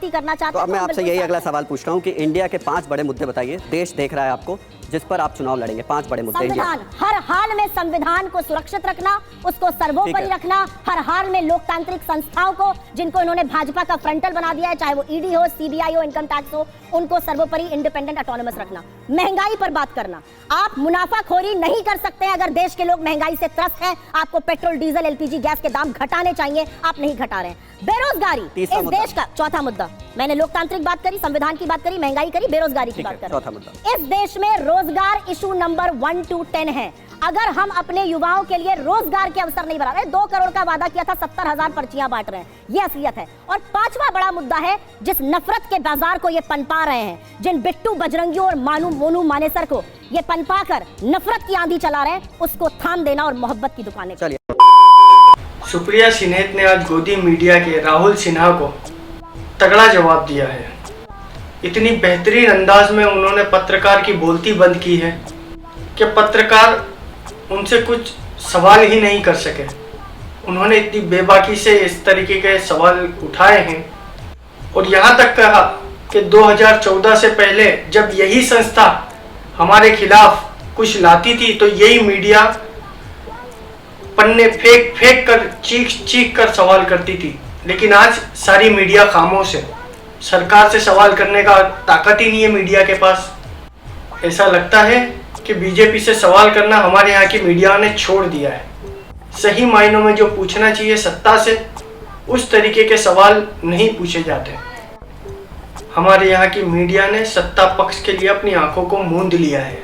करना चाहते तो हैं। अब मैं आपसे यही अगला सवाल पूछ रहा हूँ कि इंडिया के 5 बड़े मुद्दे बताइए, देश देख रहा है आपको, जिस पर आप चुनाव लड़ेंगे। 5 बड़े मुद्दे इंडिया। संविधान, हर हाल में संविधान को सुरक्षित रखना, उसको सर्वोपरि रखना, हर हाल में लोकतांत्रिक संस्थाओं को, जिनको इन्होंने भाजपा का फ्रंटल बना दिया है, चाहे वो ईडी हो, सीबीआई हो, इनकम टैक्स हो, उनको सर्वोपरि इंडिपेंडेंट ऑटोनोमस रखना। महंगाई पर बात करना, आप मुनाफाखोरी नहीं कर सकते हैं अगर देश के लोग महंगाई से त्रस्त हैं। आपको पेट्रोल, डीजल, एलपीजी गैस के दाम घटाने चाहिए, आप नहीं घटा रहे हैं। बेरोजगारी इस देश का चौथा मुद्दा। मैंने लोकतांत्रिक बात करी, संविधान की बात करी, महंगाई करी, बेरोजगारी की बात करी। चौथा मुद्दा, इस देश में रोजगार इशू नंबर 1 to 10 है। अगर हम अपने युवाओं के लिए रोजगार के अवसर नहीं बना रहे, 2 करोड़ का वादा किया था, 70,000 पर्चियां बांट रहे हैं, ये असलियत है। और 5वां बड़ा मुद्दा है, जिस नफरत के बाजार को ये पनपा रहे हैं, जिन बिट्टू बजरंगियों और मोनू मानेसर को ये पनपा कर नफरत की आंधी चला रहे हैं, उसको थाम देना और मोहब्बत की दुकानें। चलिए। सुप्रिया सिन्हैत ने आज गोदी मीडिया के राहुल सिन्हा को तगड़ा जवाब दिया है। इतनी बेहतरीन अंदाज में उन्होंने पत्रकार की बोलती बंद की है कि पत्रकार उनसे कुछ सवाल ही नहीं कर सके। उन्होंने इतनी बेबाकी से इस तरीके के सवाल उठाए हैं और यहाँ तक कहा कि 2014 से पहले जब यही संस्था हमारे खिलाफ कुछ लाती थी तो यही मीडिया पन्ने फेंक कर चीख कर सवाल करती थी, लेकिन आज सारी मीडिया खामोश है। सरकार से सवाल करने का ताकत ही नहीं है मीडिया के पास। ऐसा लगता है कि बीजेपी से सवाल करना हमारे यहाँ की मीडिया ने छोड़ दिया है। सही मायनों में जो पूछना चाहिए सत्ता से, उस तरीके के सवाल नहीं पूछे जाते। हमारे यहाँ की मीडिया ने सत्ता पक्ष के लिए अपनी आंखों को मूंद लिया है,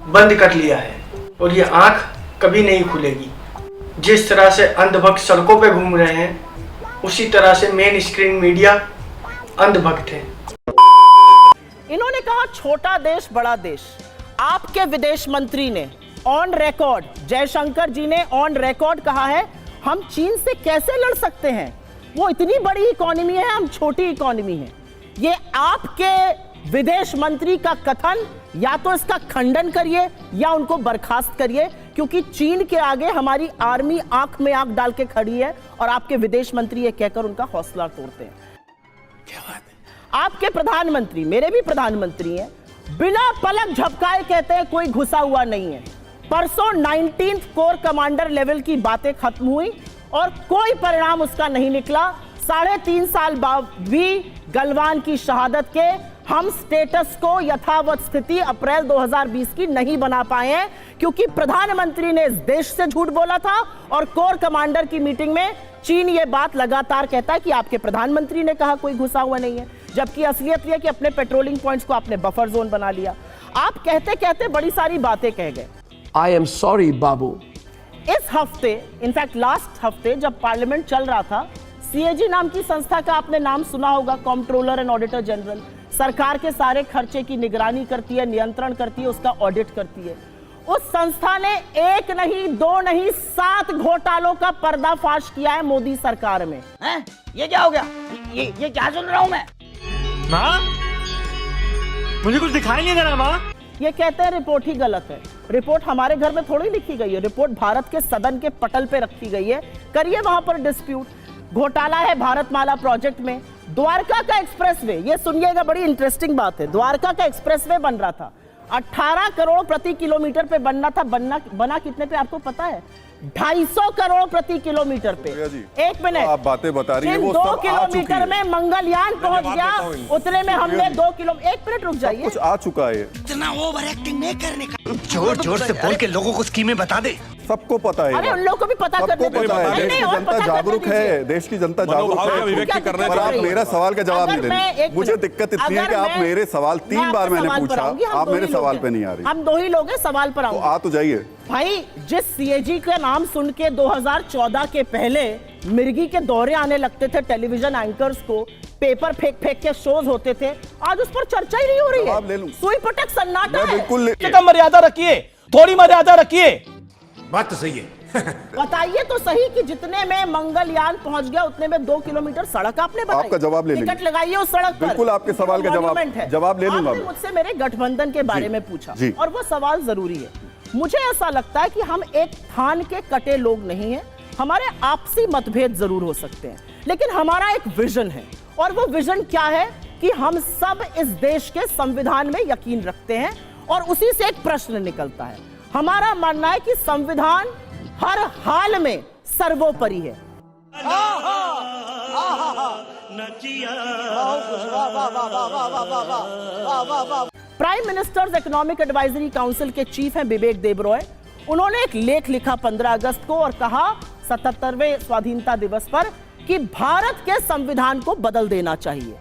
बंद कर लिया है, और ये आंख कभी नहीं खुलेगी। जिस तरह से अंधभक्त सड़कों पे घूम रहे हैं, उसी तरह से मेन स्क्रीन मीडिया अंधभक्त है। इन्होंने कहा छोटा देश बड़ा देश। आपके विदेश मंत्री ने ऑन रिकॉर्ड, जयशंकर जी ने ऑन रिकॉर्ड कहा है, हम चीन से कैसे लड़ सकते हैं, वो इतनी बड़ी इकोनॉमी है, हम छोटी इकोनॉमी है। ये आपके विदेश मंत्री का कथन, या तो इसका खंडन करिए या उनको बर्खास्त करिए, क्योंकि चीन के आगे हमारी आर्मी आंख में आंख डाल के खड़ी है और आपके विदेश मंत्री ये कहकर उनका हौसला तोड़ते हैं। क्या बात है। आपके प्रधानमंत्री, मेरे भी प्रधानमंत्री हैं, बिना पलक झपकाए कहते हैं कोई घुसा हुआ नहीं है। परसों 19th कोर कमांडर लेवल की बातें खत्म हुई और कोई परिणाम उसका नहीं निकला। 3.5 साल बाद भी गलवान की शहादत के हम स्टेटस को यथावत स्थिति अप्रैल 2020 की नहीं बना पाए हैं, क्योंकि प्रधानमंत्री ने इस देश से झूठ बोला था और कोर कमांडर की मीटिंग में चीन ये बात लगातार कहता है कि आपके प्रधानमंत्री ने कहा कोई घुसा हुआ नहीं है, जबकि असलियत यह कि अपने पेट्रोलिंग पॉइंट्स को आपने बफर जोन बना लिया। आप कहते कहते बड़ी सारी बातें कह गए। आई एम सॉरी बाबू। इस हफ्ते, इनफैक्ट लास्ट हफ्ते जब पार्लियामेंट चल रहा था, सीएजी नाम की संस्था का आपने नाम सुना होगा, कंट्रोलर एंड ऑडिटर जनरल, सरकार के सारे खर्चे की निगरानी करती है, नियंत्रण करती है, उसका ऑडिट करती है। उस संस्था ने 1 नहीं 2 नहीं 7 घोटालों का पर्दाफाश किया है मोदी सरकार में। हैं? ये क्या हो गया? ये क्या सुन रहा हूं मैं? माँ, मुझे कुछ दिखाई नहीं दे रहा माँ। ये कहते हैं रिपोर्ट ही गलत है। रिपोर्ट हमारे घर में थोड़ी लिखी गई है, रिपोर्ट भारत के सदन के पटल पे रखी गई है। करिए वहां पर डिस्प्यूट। घोटाला है भारतमाला प्रोजेक्ट में। द्वारका का एक्सप्रेसवे, ये सुनिएगा, बड़ी इंटरेस्टिंग बात है। द्वारका का एक्सप्रेसवे बन रहा था, 18 करोड़ प्रति किलोमीटर पे बनना था। बना कितने पे आपको पता है? 250 करोड़ प्रति किलोमीटर पे। एक मिनट, आप बातें बता रही हैं, वो 2 सब आ किलोमीटर में मंगलयान पहुंच गया, उतने में हमने 2 किलो। एक मिनट रुक जाइए, कुछ आ चुका है। इतना ओवर एक्टिंग नहीं करने का। जोर जोर से बोल के लोगों को स्कीमें बता दे। सबको पता है। अरे उन लोगों को भी पता करने सबको पता है। देश की जनता जागरूक है, देश की जनता जागरूक है। पर आप मेरा सवाल का जवाब नहीं दे रहे। मुझे दिक्कत इतनी है कि आप मेरे सवाल 3 बार मैंने पूछा, आप मेरे सवाल पे नहीं आ रही। हम 2 ही लोग हैं, सवाल पर आ तो जाइए भाई। जिस सीएजी का नाम सुन के 2014 के पहले मिर्गी के दौरे आने लगते थे टेलीविजन एंकर्स को, पेपर फेंक के शोज होते थे, आज उस पर चर्चा ही नहीं हो रही है। सुई पटक सन्नाटा है। बिल्कुल मर्यादा रखिए, थोड़ी मर्यादा रखिए। बात तो सही है। बताइए तो सही कि जितने में मंगलयान पहुंच गया उतने में 2 किलोमीटर सड़क आपने बनाई। आपका जवाब ले लेंगे। टिकट लगाइए उस सड़क पर। बिल्कुल आपके सवाल का जवाब ले लूंगा। आपने मुझसे मेरे गठबंधन के बारे में पूछा और वो सवाल जरूरी है। मुझे ऐसा लगता है कि हम एक थान के कटे लोग नहीं हैं। हमारे आपसी मतभेद जरूर हो सकते हैं, लेकिन हमारा एक विजन है और वो विजन क्या है कि हम सब इस देश के संविधान में यकीन रखते हैं और उसी से एक प्रश्न निकलता है। हमारा मानना है कि संविधान हर हाल में सर्वोपरि है। Prime ministers economic advisory council के चीफ हैं विवेक देबरॉय। उन्होंने एक लेख लिखा 15 अगस्त को और कहा 77वें स्वाधीनता दिवस पर कि भारत के संविधान को बदल देना चाहिए।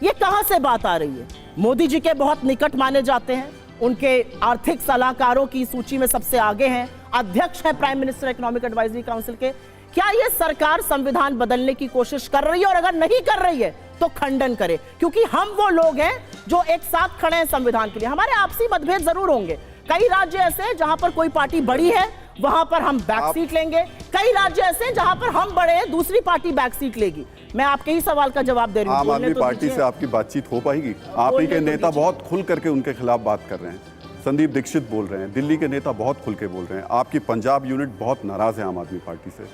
ये कहां से बात आ रही है? मोदी जी के बहुत निकट माने जाते हैं, उनके आर्थिक सलाहकारों की सूची में सबसे आगे हैं, अध्यक्ष हैं prime minister economic advisory council के। क्या ये सरकार संविधान बदलने की कोशिश कर रही है? और अगर नहीं कर रही है तो खंडन करे, क्योंकि हम वो लोग हैं जो एक साथ खड़े हैं संविधान के लिए। हमारे आपसी मतभेद जरूर होंगे, कई राज्य ऐसे हैं जहां पर कोई पार्टी बड़ी है, वहां पर हम बैक सीट लेंगे। कई राज्य ऐसे हैं जहां पर हम बड़े हैं, दूसरी पार्टी बैक सीट लेगी। मैं आपके ही सवाल का जवाब दे रही हूं। आम आदमी पार्टी से आपकी बातचीत हो पाएगी? आप ही के नेता बहुत खुल करके उनके खिलाफ बात कर रहे हैं। संदीप दीक्षित बोल रहे हैं, दिल्ली के नेता बहुत खुल के बोल रहे हैं, आपकी पंजाब यूनिट बहुत नाराज है आम आदमी पार्टी से।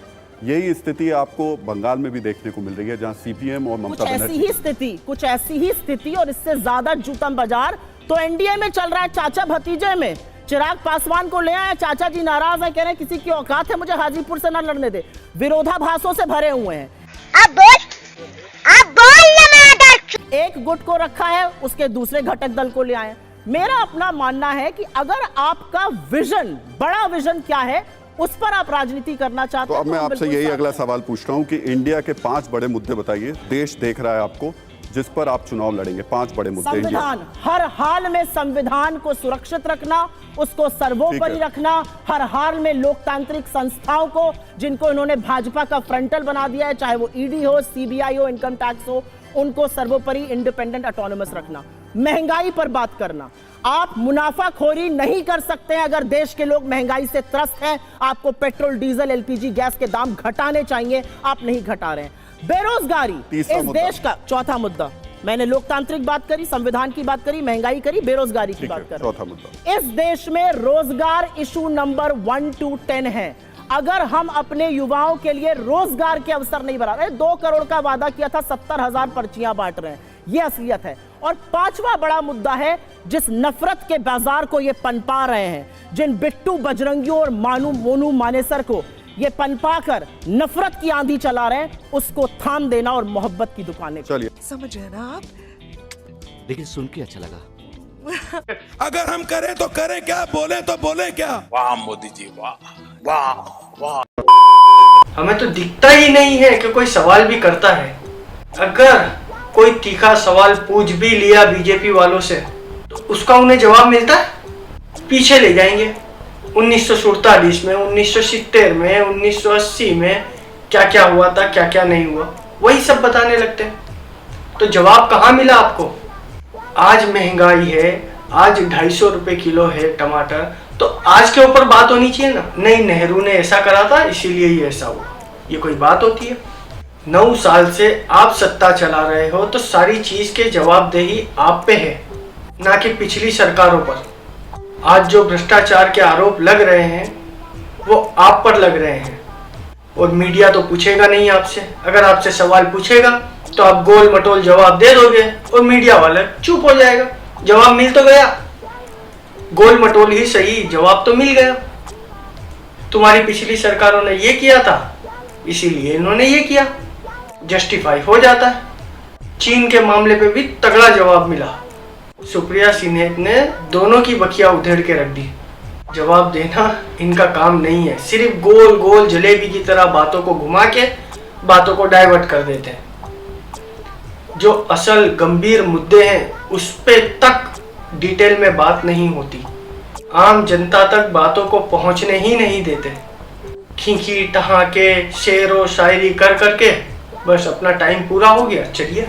यही स्थिति आपको बंगाल में भी देखने को मिल रही है, जहां सीपीएम और ममता बनर्जी कुछ ऐसी ही स्थिति और इससे ज्यादा जूतम बाजार तो एनडीए में चल रहा है। चाचा भतीजे में चिराग पासवान को ले आए, चाचा जी नाराज है, कह रहे हैं किसी की औकात है मुझे हाजीपुर से ना लड़ने दे। विरोधाभासों से भरे हुए हैं। अब बोल ना। एक गुट को रखा है, उसके दूसरे घटक दल को ले आए। मेरा अपना मानना है कि अगर आपका विजन, बड़ा विजन क्या है, उस पर आप राजनीति करना चाहते हैं। तो अब मैं आपसे यही अगला सवाल पूछ रहा हूं कि इंडिया के 5 बड़े मुद्दे बताइए, देश देख रहा है आपको, जिस पर आप चुनाव लड़ेंगे। 5 बड़े मुद्दे। संविधान, हर हाल में संविधान को सुरक्षित रखना, उसको सर्वोपरि रखना, हर हाल में लोकतांत्रिक संस्थाओं को, जिनको इन्होंने भाजपा का फ्रंटल बना दिया है, चाहे वो ईडी हो, सीबीआई हो, इनकम टैक्स हो, उनको सर्वोपरि इंडिपेंडेंट ऑटोनोमस रखना। महंगाई पर बात करना, आप मुनाफाखोरी नहीं कर सकते हैं अगर देश के लोग महंगाई से त्रस्त हैं। आपको पेट्रोल, डीजल, एलपीजी गैस के दाम घटाने चाहिए, आप नहीं घटा रहे हैं। बेरोजगारी इस देश का चौथा मुद्दा। मैंने लोकतांत्रिक बात करी, संविधान की बात करी, महंगाई करी, बेरोजगारी की बात करी। चौथा मुद्दा, इस देश में रोजगार इशू नंबर 1 to 10 है। अगर हम अपने युवाओं के लिए रोजगार के अवसर नहीं बना रहे, 2 करोड़ का वादा किया था, 70,000 पर्चियां बांट रहे हैं, यह असलियत है। और 5वां बड़ा मुद्दा है, जिस नफरत के बाजार को ये पनपा रहे हैं, जिन बिट्टू बजरंगियों और मोनू मानेसर को ये पनपा कर नफरत की आंधी चला रहे हैं, उसको थाम देना और मोहब्बत की दुकानें। चलिए, समझ रहे ना आप? लेकिन सुन के अच्छा लगा। अगर हम करें तो करें क्या, बोले तो बोले क्या? वाह मोदी जी, वाह वाह वाह। हमें तो दिखता ही नहीं है कि कोई सवाल भी करता है। अगर कोई तीखा सवाल पूछ भी लिया बीजेपी वालों से तो उसका उन्हें जवाब मिलता है, पीछे ले जाएंगे। 1947 में, 1970 में, 1980 में क्या क्या हुआ था, क्या क्या नहीं हुआ, वही सब बताने लगते हैं। तो जवाब कहाँ मिला आपको? आज महंगाई है, आज 250 रुपए किलो है टमाटर, तो आज के ऊपर बात होनी चाहिए ना। नहीं, नेहरू ने ऐसा करा था इसीलिए ही ऐसा हुआ, ये कोई बात होती है? 9 साल से आप सत्ता चला रहे हो तो सारी चीज के जवाबदेही आप पे है, ना कि पिछली सरकारों पर। आज जो भ्रष्टाचार के आरोप लग रहे हैं वो आप पर लग रहे हैं, और मीडिया तो पूछेगा नहीं आपसे। अगर आपसे सवाल पूछेगा तो आप गोल मटोल जवाब दे दोगे और मीडिया वाला चुप हो जाएगा। जवाब मिल तो गया, गोल मटोल ही सही, जवाब तो मिल गया। तुम्हारी पिछली सरकारों ने ये किया था इसीलिए इन्होंने ये किया, जस्टिफाई हो जाता है। चीन के मामले पे भी तगड़ा जवाब मिला, सुप्रिया सिन्हा ने दोनों की बखिया उधेड़ के रख दी। जवाब देना इनका काम नहीं है, सिर्फ गोल गोल जलेबी की तरह बातों को घुमा के बातों को डाइवर्ट कर देते हैं। जो असल गंभीर मुद्दे हैं उस पे तक डिटेल में बात नहीं होती, आम जनता तक बातों को पहुंचने ही नहीं देते। खींची टहाके शेरो शायरी कर करके बस अपना टाइम पूरा हो गया, चलिए।